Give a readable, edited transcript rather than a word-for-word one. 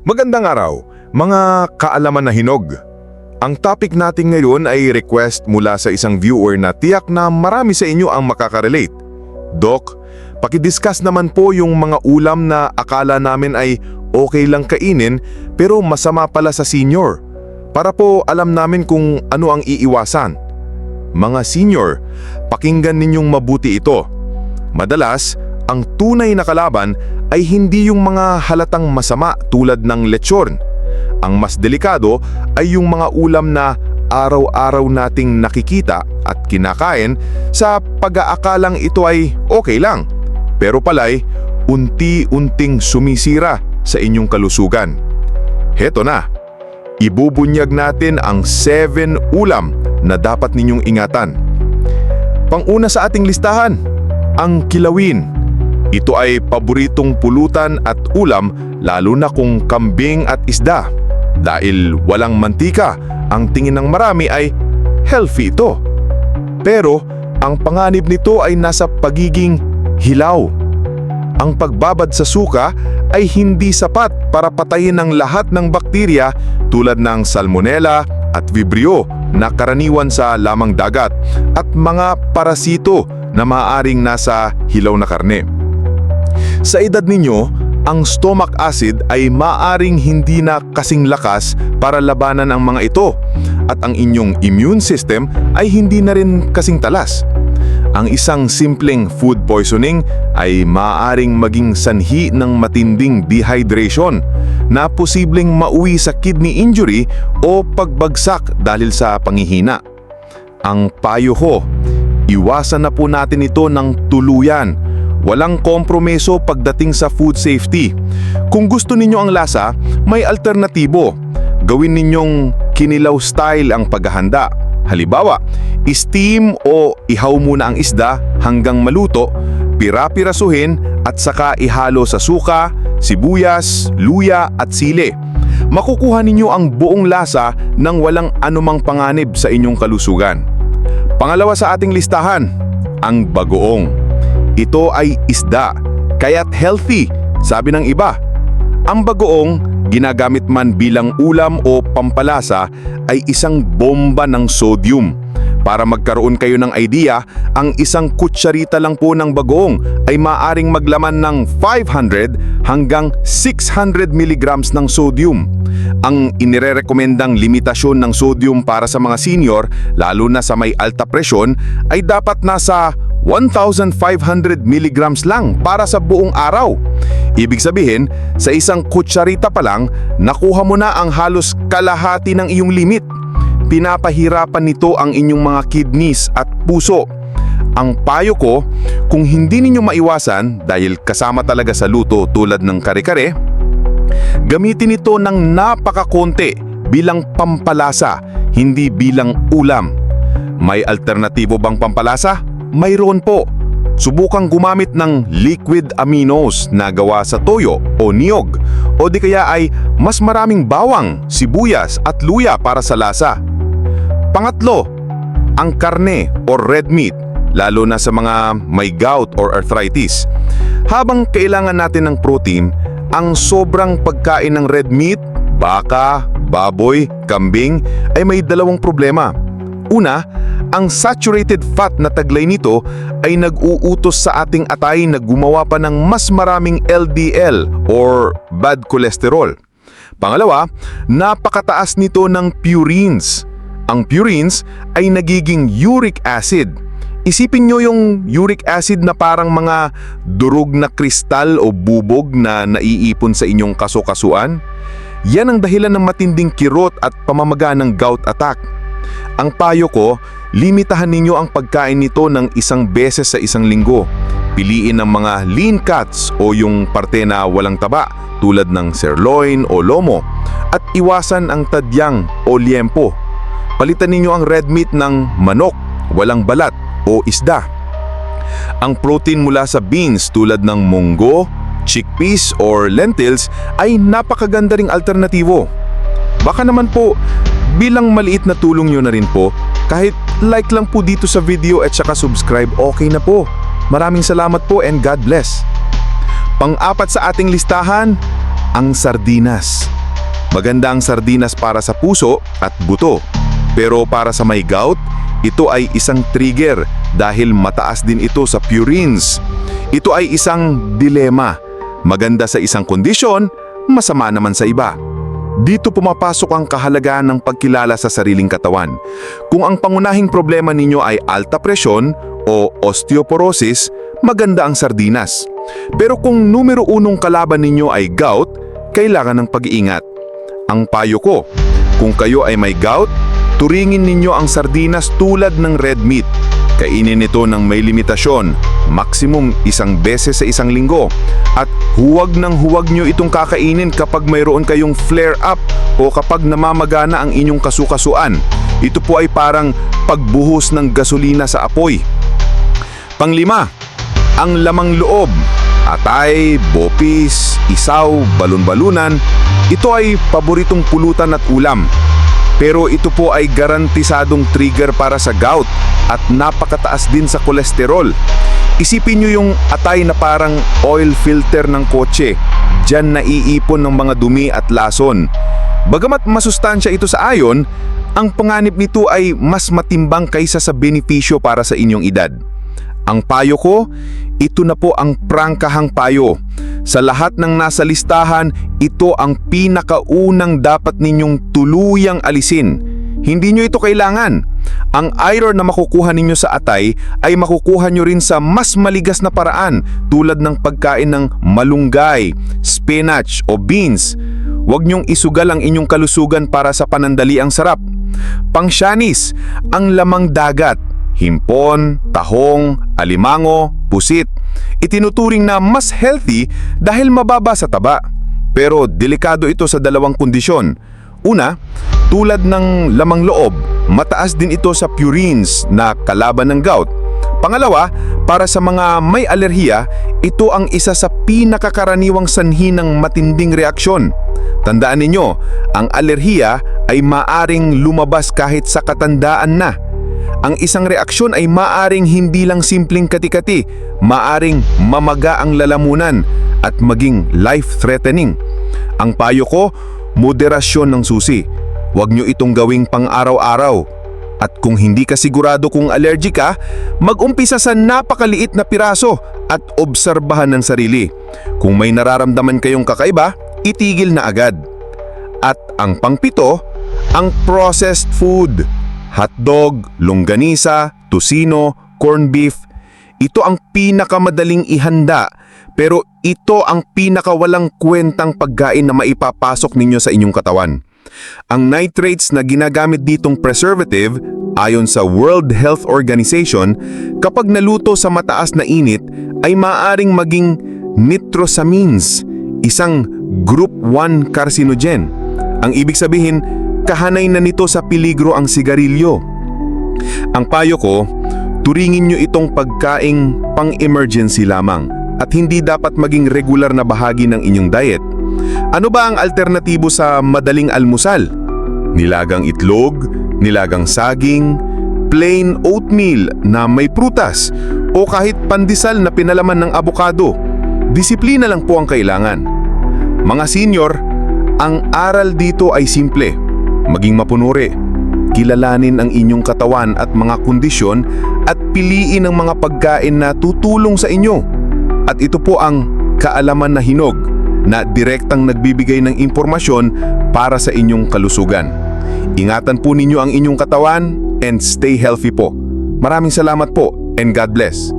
Magandang araw, mga kaalaman na hinog. Ang topic natin ngayon ay request mula sa isang viewer na tiyak na marami sa inyo ang makakarelate. Doc, pakidiscuss naman po yung mga ulam na akala namin ay okay lang kainin pero masama pala sa senior. Para po alam namin kung ano ang iiwasan. Mga senior, pakinggan ninyong mabuti ito. Madalas, ang tunay na kalaban ay hindi yung mga halatang masama tulad ng lechon. Ang mas delikado ay yung mga ulam na araw-araw nating nakikita at kinakain sa pag-aakalang ito ay okay lang. Pero pala'y unti-unting sumisira sa inyong kalusugan. Heto na, ibubunyag natin ang 7 ulam na dapat ninyong ingatan. Pang-una sa ating listahan, ang kilawin. Ito ay paboritong pulutan at ulam lalo na kung kambing at isda. Dahil walang mantika, ang tingin ng marami ay healthy ito. Pero ang panganib nito ay nasa pagiging hilaw. Ang pagbabad sa suka ay hindi sapat para patayin ang lahat ng bakterya tulad ng salmonella at vibrio na karaniwan sa lamang dagat at mga parasito na maaaring nasa hilaw na karne. Sa edad ninyo, ang stomach acid ay maaaring hindi na kasing lakas para labanan ang mga ito at ang inyong immune system ay hindi na rin kasing talas. Ang isang simpleng food poisoning ay maaaring maging sanhi ng matinding dehydration na posibleng mauwi sa kidney injury o pagbagsak dahil sa panghihina. Ang payo ko, iwasan na po natin ito ng tuluyan. Walang kompromiso pagdating sa food safety. Kung gusto ninyo ang lasa, may alternatibo. Gawin ninyong kinilaw style ang paghahanda. Halimbawa, steam o ihaw muna ang isda hanggang maluto, pira-pirasuhin at saka ihalo sa suka, sibuyas, luya at sili. Makukuha ninyo ang buong lasa nang walang anumang panganib sa inyong kalusugan. Pangalawa sa ating listahan, ang bagoong. Ito ay isda, kaya't healthy, sabi ng iba. Ang bagoong, ginagamit man bilang ulam o pampalasa, ay isang bomba ng sodium. Para magkaroon kayo ng idea, ang isang kutsarita lang po ng bagoong ay maaaring maglaman ng 500 hanggang 600 milligrams ng sodium. Ang inirerekomendang limitasyon ng sodium para sa mga senior, lalo na sa may alta presyon, ay dapat nasa 1,500 milligrams lang para sa buong araw. Ibig sabihin, sa isang kutsarita pa lang, nakuha mo na ang halos kalahati ng iyong limit. Pinapahirapan nito ang inyong mga kidneys at puso. Ang payo ko, kung hindi ninyo maiwasan dahil kasama talaga sa luto tulad ng kare-kare, gamitin ito ng napakakonti bilang pampalasa, hindi bilang ulam. May alternatibo bang pampalasa? Mayroon po. Subukang gumamit ng liquid aminos na gawa sa toyo o niyog o di kaya ay mas maraming bawang, sibuyas at luya para sa lasa. Pangatlo, ang karne o red meat, lalo na sa mga may gout or arthritis. Habang kailangan natin ng protein, ang sobrang pagkain ng red meat, baka, baboy, kambing ay may dalawang problema. Una, ang saturated fat na taglay nito ay nag-uutos sa ating atay na gumawa pa ng mas maraming LDL or bad cholesterol. Pangalawa, napakataas nito ng purines. Ang purines ay nagiging uric acid. Isipin nyo yung uric acid na parang mga durog na kristal o bubog na naiipon sa inyong kaso-kasuan. Yan ang dahilan ng matinding kirot at pamamaga ng gout attack. Ang payo ko, limitahan ninyo ang pagkain nito ng 1 beses sa 1 linggo. Piliin ang mga lean cuts o yung parte na walang taba tulad ng sirloin o lomo at iwasan ang tadyang o liempo. Palitan ninyo ang red meat ng manok, walang balat o isda. Ang protein mula sa beans tulad ng munggo, chickpeas or lentils ay napakaganda ring alternatibo. Baka naman po, bilang maliit na tulong nyo na rin po, kahit like lang po dito sa video at saka subscribe, okay na po. Maraming salamat po and God bless. Pang-apat sa ating listahan, ang sardinas. Maganda ang sardinas para sa puso at buto. Pero para sa may gout, ito ay isang trigger dahil mataas din ito sa purines. Ito ay isang dilema. Maganda sa isang kondisyon, masama naman sa iba. Dito pumapasok ang kahalagahan ng pagkilala sa sariling katawan. Kung ang pangunahing problema ninyo ay alta presyon o osteoporosis, maganda ang sardinas. Pero kung numero unong kalaban ninyo ay gout, kailangan ng pag-iingat. Ang payo ko, kung kayo ay may gout, turingin ninyo ang sardinas tulad ng red meat. Kainin ito ng may limitasyon, maximum 1 beses sa isang linggo. At huwag nyo itong kakainin kapag mayroon kayong flare-up o kapag namamagana ang inyong kasukasuan. Ito po ay parang pagbuhos ng gasolina sa apoy. Panglima, ang lamang loob. Atay, bopis, isaw, balon-balunan. Ito ay paboritong pulutan at ulam. Pero ito po ay garantisadong trigger para sa gout at napakataas din sa kolesterol. Isipin nyo yung atay na parang oil filter ng kotse. Diyan naiipon ng mga dumi at lason. Bagamat masustansya ito sa ayon, ang panganib nito ay mas matimbang kaysa sa benepisyo para sa inyong edad. Ang payo ko, ito na po ang prangkahang payo. Sa lahat ng nasa listahan, ito ang pinakaunang dapat ninyong tuluyang alisin. Hindi nyo ito kailangan. Ang iron na makukuha ninyo sa atay ay makukuha nyo rin sa mas maligas na paraan tulad ng pagkain ng malunggay, spinach o beans. Huwag nyong isugal ang inyong kalusugan para sa panandaliang sarap. Pangsyanis, ang lamang dagat, himpon, tahong, alimango, pusit. Itinuturing na mas healthy dahil mababa sa taba. Pero delikado ito sa dalawang kondisyon. Una, tulad ng lamang loob, mataas din ito sa purines na kalaban ng gout. Pangalawa, para sa mga may alerhiya, ito ang isa sa pinakakaraniwang sanhi ng matinding reaksyon. Tandaan ninyo, ang alerhiya ay maaring lumabas kahit sa katandaan na. Ang isang reaksyon ay maaring hindi lang simpleng kati-kati, maaring mamaga ang lalamunan at maging life-threatening. Ang payo ko, moderasyon ng susi. Huwag nyo itong gawing pang-araw-araw. At kung hindi ka sigurado kung allergic ka, mag-umpisa sa napakaliit na piraso at obserbahan ng sarili. Kung may nararamdaman kayong kakaiba, itigil na agad. At ang pangpito, ang processed food. Hotdog, longganisa, tocino, corned beef. Ito ang pinakamadaling ihanda, pero ito ang pinakawalang kwentang pagkain na maipapasok ninyo sa inyong katawan. Ang nitrates na ginagamit ditong preservative, ayon sa World Health Organization, kapag naluto sa mataas na init, ay maaaring maging nitrosamines, isang Group 1 carcinogen. Ang ibig sabihin, kahanay na nito sa peligro ang sigarilyo. Ang payo ko, turingin nyo itong pagkaing pang-emergency lamang at hindi dapat maging regular na bahagi ng inyong diet. Ano ba ang alternatibo sa madaling almusal? Nilagang itlog, nilagang saging, plain oatmeal na may prutas, o kahit pandesal na pinalaman ng abokado. Disiplina lang po ang kailangan. Mga senior, ang aral dito ay simple. Maging mapunuri, kilalanin ang inyong katawan at mga kondisyon at piliin ang mga pagkain na tutulong sa inyo. At ito po ang kaalaman na hinog na direktang nagbibigay ng impormasyon para sa inyong kalusugan. Ingatan po ninyo ang inyong katawan and stay healthy po. Maraming salamat po and God bless.